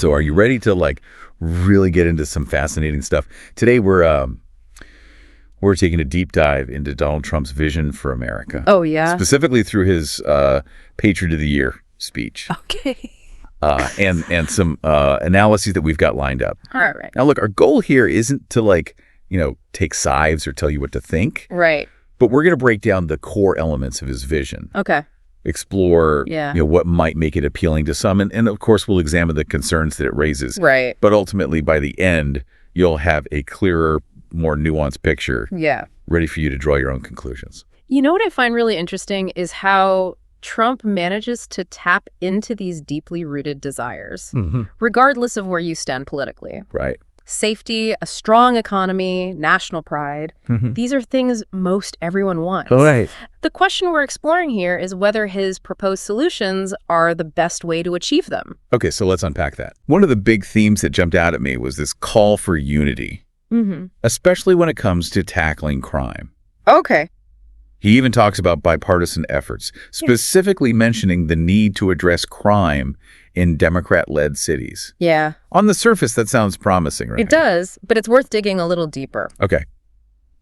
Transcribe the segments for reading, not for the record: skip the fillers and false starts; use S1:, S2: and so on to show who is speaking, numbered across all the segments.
S1: So are you ready to like really get into some fascinating stuff? Today we're taking a deep dive into Donald Trump's vision for America.
S2: Oh, yeah?
S1: Specifically through his Patriot of the Year speech.
S2: Okay.
S1: And some analyses that we've got lined up.
S2: All right.
S1: Now, look, our goal here isn't to take sides or tell you what to think.
S2: Right.
S1: But we're going to break down the core elements of his vision.
S2: Okay.
S1: Explore what might make it appealing to some. And of course, we'll examine the concerns that it raises.
S2: Right.
S1: But ultimately, by the end, you'll have a clearer, more nuanced picture.
S2: Yeah.
S1: Ready for you to draw your own conclusions.
S2: You know what I find really interesting is how Trump manages to tap into these deeply rooted desires, regardless of where you stand politically.
S1: Right.
S2: Safety, a strong economy, national pride. These are things most everyone wants.
S1: Right.
S2: The question we're exploring here is whether his proposed solutions are the best way to achieve them.
S1: Okay, so let's unpack that. One of the big themes that jumped out at me was this call for unity, especially when it comes to tackling crime.
S2: Okay.
S1: He even talks about bipartisan efforts, specifically mentioning the need to address crime in Democrat-led cities.
S2: Yeah.
S1: On the surface, that sounds promising, right?
S2: It does, but it's worth digging a little deeper.
S1: Okay.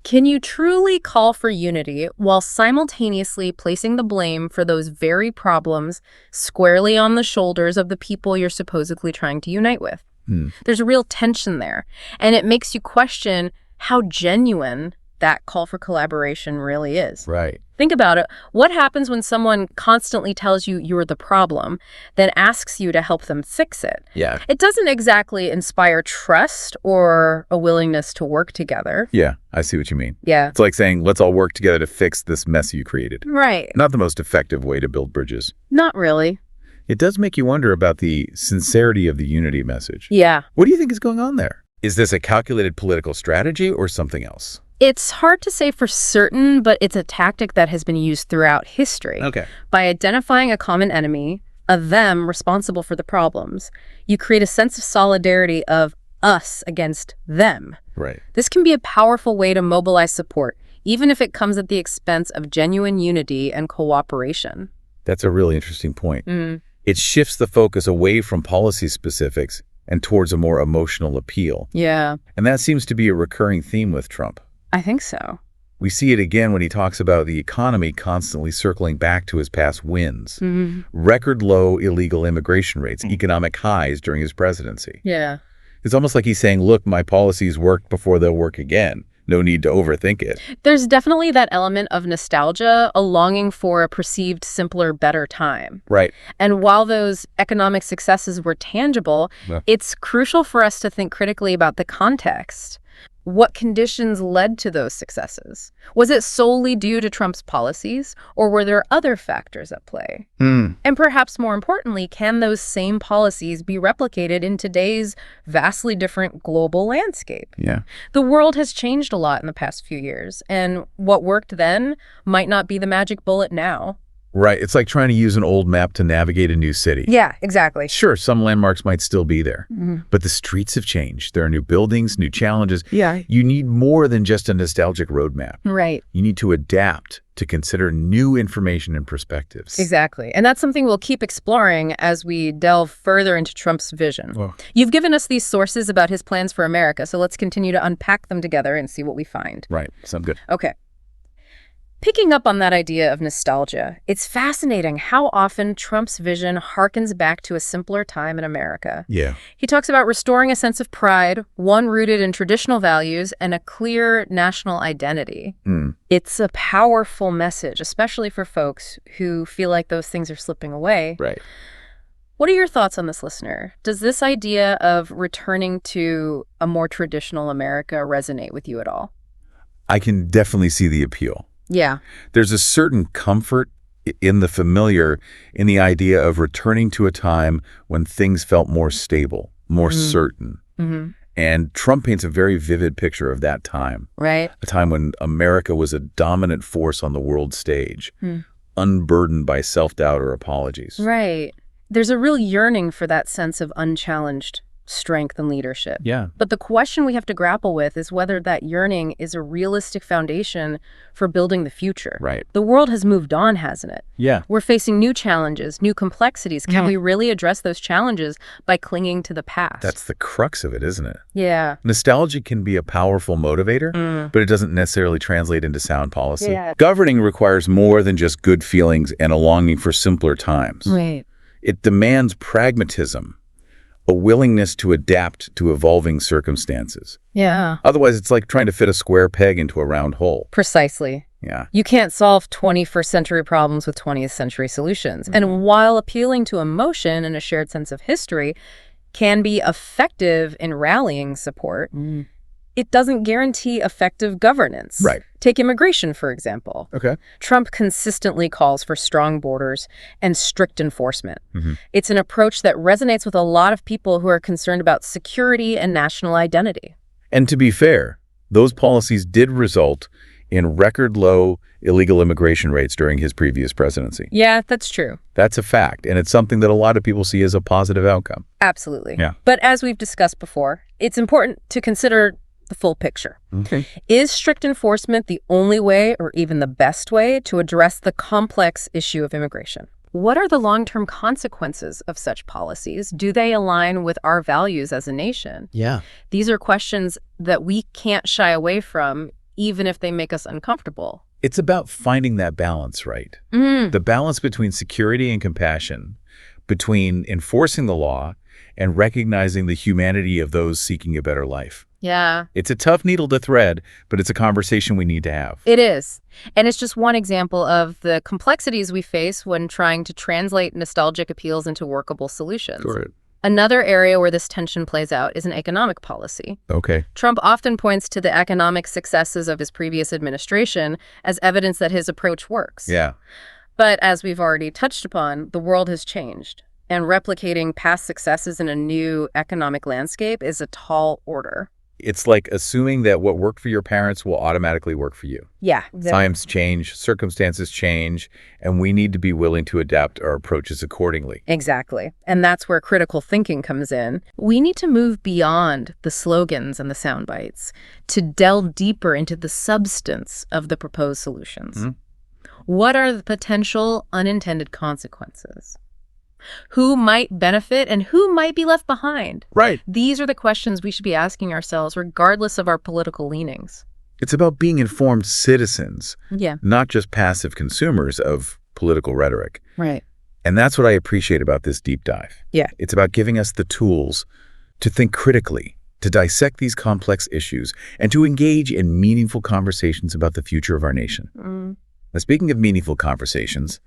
S2: Can you truly call for unity while simultaneously placing the blame for those very problems squarely on the shoulders of the people you're supposedly trying to unite with? There's a real tension there, and it makes you question how genuine that call for collaboration really is.
S1: Right.
S2: Think about it. What happens when someone constantly tells you you're the problem, then asks you to help them fix it?
S1: Yeah.
S2: It doesn't exactly inspire trust or a willingness to work together.
S1: Yeah, I see what you mean.
S2: Yeah.
S1: It's like saying, let's all work together to fix this mess you created.
S2: Right.
S1: Not the most effective way to build bridges.
S2: Not really.
S1: It does make you wonder about the sincerity of the unity message.
S2: Yeah.
S1: What do you think is going on there? Is this a calculated political strategy or something else?
S2: It's hard to say for certain, but it's a tactic that has been used throughout history.
S1: Okay.
S2: By identifying a common enemy, a them responsible for the problems, you create a sense of solidarity of us against them.
S1: Right.
S2: This can be a powerful way to mobilize support, even if it comes at the expense of genuine unity and cooperation.
S1: That's a really interesting point. It shifts the focus away from policy specifics and towards a more emotional appeal.
S2: Yeah.
S1: And that seems to be a recurring theme with Trump.
S2: I think so.
S1: We see it again when he talks about the economy constantly circling back to his past wins. Record low illegal immigration rates, economic highs during his presidency.
S2: Yeah.
S1: It's almost like he's saying, look, my policies worked before they'll work again. No need to overthink it.
S2: There's definitely that element of nostalgia, a longing for a perceived simpler, better time.
S1: Right.
S2: And while those economic successes were tangible, it's crucial for us to think critically about the context. What conditions led to those successes? Was it solely due to Trump's policies, or were there other factors at play? And perhaps more importantly, can those same policies be replicated in today's vastly different global landscape?
S1: Yeah.
S2: The world has changed a lot in the past few years, and what worked then might not be the magic bullet now.
S1: Right. It's like trying to use an old map to navigate a new city.
S2: Yeah, exactly.
S1: Sure, some landmarks might still be there, but the streets have changed. There are new buildings, new challenges.
S2: Yeah.
S1: You need more than just a nostalgic roadmap.
S2: Right.
S1: You need to adapt to consider new information and perspectives.
S2: Exactly. And that's something we'll keep exploring as we delve further into Trump's vision.
S1: Well,
S2: You've given us these sources about his plans for America, so let's continue to unpack them together and see what we find.
S1: right. Sounds good.
S2: Okay. Picking up on that idea of nostalgia, it's fascinating how often Trump's vision harkens back to a simpler time in America.
S1: Yeah.
S2: He talks about restoring a sense of pride, one rooted in traditional values and a clear national identity. It's a powerful message, especially for folks who feel like those things are slipping away.
S1: Right.
S2: What are your thoughts on this, listener? Does this idea of returning to a more traditional America resonate with you at all?
S1: I can definitely see the appeal.
S2: Yeah.
S1: There's a certain comfort in the familiar, in the idea of returning to a time when things felt more stable, more certain. And Trump paints a very vivid picture of that time.
S2: Right.
S1: A time when America was a dominant force on the world stage, unburdened by self-doubt or apologies.
S2: Right. There's a real yearning for that sense of unchallenged strength, and leadership.
S1: Yeah.
S2: But the question we have to grapple with is whether that yearning is a realistic foundation for building the future.
S1: Right.
S2: The world has moved on, hasn't it?
S1: Yeah.
S2: We're facing new challenges, new complexities. Can we really address those challenges by clinging to the past?
S1: That's the crux of it, isn't it?
S2: Yeah.
S1: Nostalgia can be a powerful motivator, but it doesn't necessarily translate into sound policy.
S2: Yeah.
S1: Governing requires more than just good feelings and a longing for simpler times.
S2: Right.
S1: It demands pragmatism, a willingness to adapt to evolving circumstances.
S2: Yeah.
S1: Otherwise, it's like trying to fit a square peg into a round hole.
S2: Precisely.
S1: Yeah.
S2: You can't solve 21st century problems with 20th century solutions. And while appealing to emotion and a shared sense of history can be effective in rallying support, it doesn't guarantee effective governance.
S1: Right.
S2: Take immigration, for example.
S1: Okay.
S2: Trump consistently calls for strong borders and strict enforcement. It's an approach that resonates with a lot of people who are concerned about security and national identity.
S1: And to be fair, those policies did result in record low illegal immigration rates during his previous presidency.
S2: Yeah, that's true.
S1: That's a fact, and it's something that a lot of people see as a positive outcome.
S2: Absolutely.
S1: Yeah.
S2: But as we've discussed before, it's important to consider the full picture.
S1: Okay.
S2: Is strict enforcement the only way or even the best way to address the complex issue of immigration? What are the long-term consequences of such policies? Do they align with our values as a nation?
S3: Yeah.
S2: These are questions that we can't shy away from, even if they make us uncomfortable.
S1: It's about finding that balance, right? The balance between security and compassion, between enforcing the law and recognizing the humanity of those seeking a better life.
S2: Yeah.
S1: It's a tough needle to thread, but it's a conversation we need to have.
S2: It is. And it's just one example of the complexities we face when trying to translate nostalgic appeals into workable solutions.
S1: Correct.
S2: Another area where this tension plays out is in economic policy.
S1: Okay.
S2: Trump often points to the economic successes of his previous administration as evidence that his approach works.
S1: Yeah.
S2: But as we've already touched upon, the world has changed, and replicating past successes in a new economic landscape is a tall order.
S1: It's like assuming that what worked for your parents will automatically work for you.
S2: Yeah.
S1: Times change, circumstances change, and we need to be willing to adapt our approaches accordingly.
S2: Exactly. And that's where critical thinking comes in. We need to move beyond the slogans and the sound bites to delve deeper into the substance of the proposed solutions. What are the potential unintended consequences? Who might benefit and who might be left behind?
S1: Right.
S2: These are the questions we should be asking ourselves regardless of our political leanings.
S1: It's about being informed citizens,
S2: Yeah.
S1: not just passive consumers of political rhetoric.
S2: Right.
S1: And that's what I appreciate about this deep dive.
S2: Yeah.
S1: It's about giving us the tools to think critically, to dissect these complex issues, and to engage in meaningful conversations about the future of our nation. Now, speaking of meaningful conversations,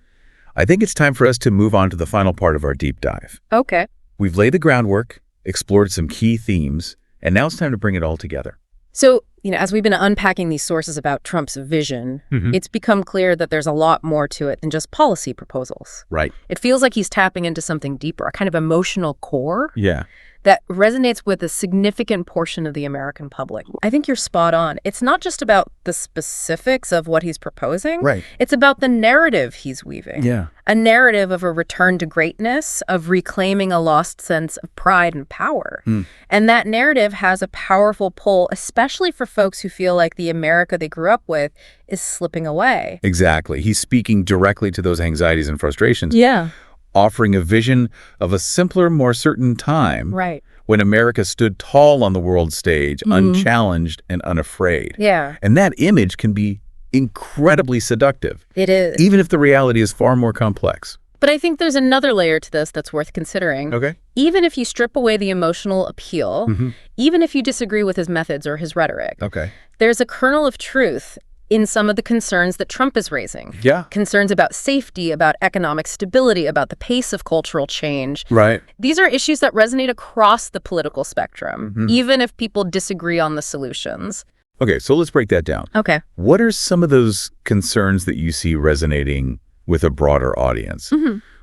S1: I think it's time for us to move on to the final part of our deep dive.
S2: Okay.
S1: We've laid the groundwork, explored some key themes, and now it's time to bring it all together.
S2: So, as we've been unpacking these sources about Trump's vision, it's become clear that there's a lot more to it than just policy proposals.
S1: Right.
S2: It feels like he's tapping into something deeper, a kind of emotional core
S1: Yeah.
S2: that resonates with a significant portion of the American public. I think you're spot on. It's not just about the specifics of what he's proposing.
S1: Right.
S2: It's about the narrative he's weaving.
S1: Yeah.
S2: A narrative of a return to greatness, of reclaiming a lost sense of pride and power. And that narrative has a powerful pull, especially for folks who feel like the America they grew up with is slipping away.
S1: Exactly. He's speaking directly to those anxieties and frustrations.
S2: Yeah.
S1: Offering a vision of a simpler, more certain time
S2: Right.
S1: when America stood tall on the world stage, unchallenged and unafraid.
S2: Yeah.
S1: And that image can be incredibly seductive,
S2: It is.
S1: even if the reality is far more complex.
S2: But I think there's another layer to this that's worth considering.
S1: Okay.
S2: Even if you strip away the emotional appeal, even if you disagree with his methods or his rhetoric,
S1: Okay.
S2: there's a kernel of truth in some of the concerns that Trump is raising.
S1: Yeah.
S2: Concerns about safety, about economic stability, about the pace of cultural change.
S1: Right.
S2: These are issues that resonate across the political spectrum, even if people disagree on the solutions.
S1: Okay, so let's break that down.
S2: Okay.
S1: What are some of those concerns that you see resonating with a broader audience?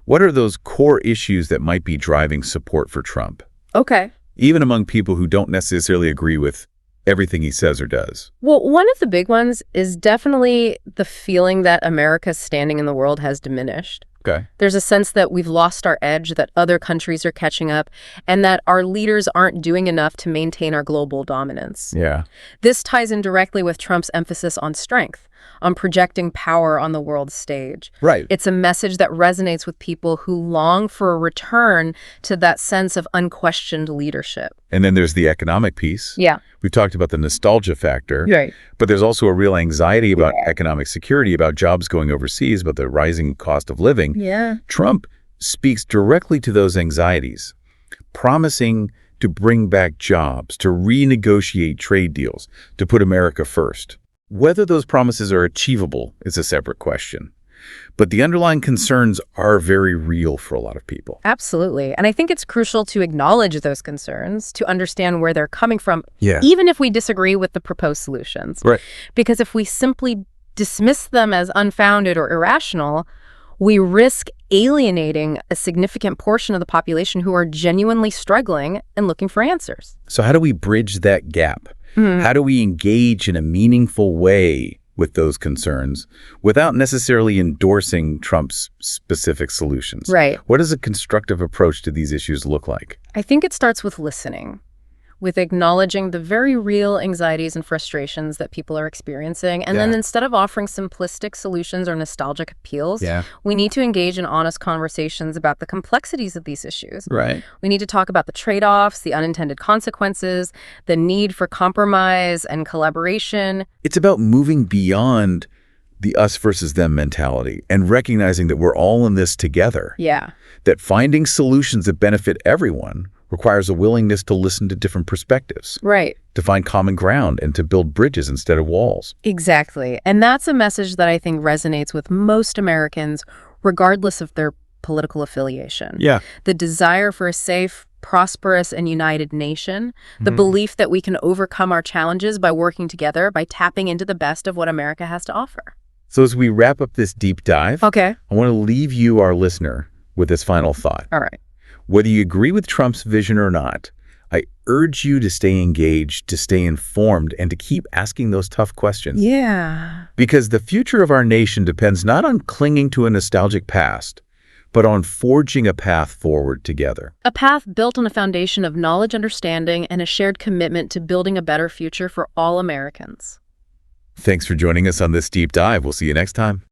S1: What are those core issues that might be driving support for Trump,
S2: Okay.
S1: even among people who don't necessarily agree with everything he says or does?
S2: Well, one of the big ones is definitely the feeling that America's standing in the world has diminished.
S1: Okay.
S2: There's a sense that we've lost our edge, that other countries are catching up, and that our leaders aren't doing enough to maintain our global dominance.
S1: Yeah.
S2: This ties in directly with Trump's emphasis on strength, on projecting power on the world stage.
S1: Right.
S2: It's a message that resonates with people who long for a return to that sense of unquestioned leadership.
S1: And then there's the economic piece.
S2: Yeah.
S1: We've talked about the nostalgia factor.
S2: Right.
S1: But there's also a real anxiety about economic security, about jobs going overseas, about the rising cost of living.
S2: Yeah.
S1: Trump speaks directly to those anxieties, promising to bring back jobs, to renegotiate trade deals, to put America first. Whether those promises are achievable is a separate question. But the underlying concerns are very real for a lot of people.
S2: Absolutely. And I think it's crucial to acknowledge those concerns, to understand where they're coming from,
S1: Yeah.
S2: even if we disagree with the proposed solutions.
S1: Right.
S2: Because if we simply dismiss them as unfounded or irrational, we risk alienating a significant portion of the population who are genuinely struggling and looking for answers.
S1: So how do we bridge that gap? How do we engage in a meaningful way with those concerns without necessarily endorsing Trump's specific solutions?
S2: Right.
S1: What does a constructive approach to these issues look like?
S2: I think it starts with listening, with acknowledging the very real anxieties and frustrations that people are experiencing. And then instead of offering simplistic solutions or nostalgic appeals, we need to engage in honest conversations about the complexities of these issues.
S1: Right.
S2: We need to talk about the trade-offs, the unintended consequences, the need for compromise and collaboration.
S1: It's about moving beyond the us versus them mentality and recognizing that we're all in this together.
S2: Yeah.
S1: That finding solutions that benefit everyone requires a willingness to listen to different perspectives.
S2: Right.
S1: To find common ground and to build bridges instead of walls.
S2: Exactly. And that's a message that I think resonates with most Americans, regardless of their political affiliation.
S1: Yeah.
S2: The desire for a safe, prosperous, and united nation, the belief that we can overcome our challenges by working together, by tapping into the best of what America has to offer.
S1: So as we wrap up this deep dive,
S2: Okay.
S1: I want to leave you, our listener, with this final thought.
S2: All right.
S1: Whether you agree with Trump's vision or not, I urge you to stay engaged, to stay informed, and to keep asking those tough questions.
S2: Yeah.
S1: Because the future of our nation depends not on clinging to a nostalgic past, but on forging a path forward together.
S2: A path built on a foundation of knowledge, understanding, and a shared commitment to building a better future for all Americans.
S1: Thanks for joining us on this deep dive. We'll see you next time.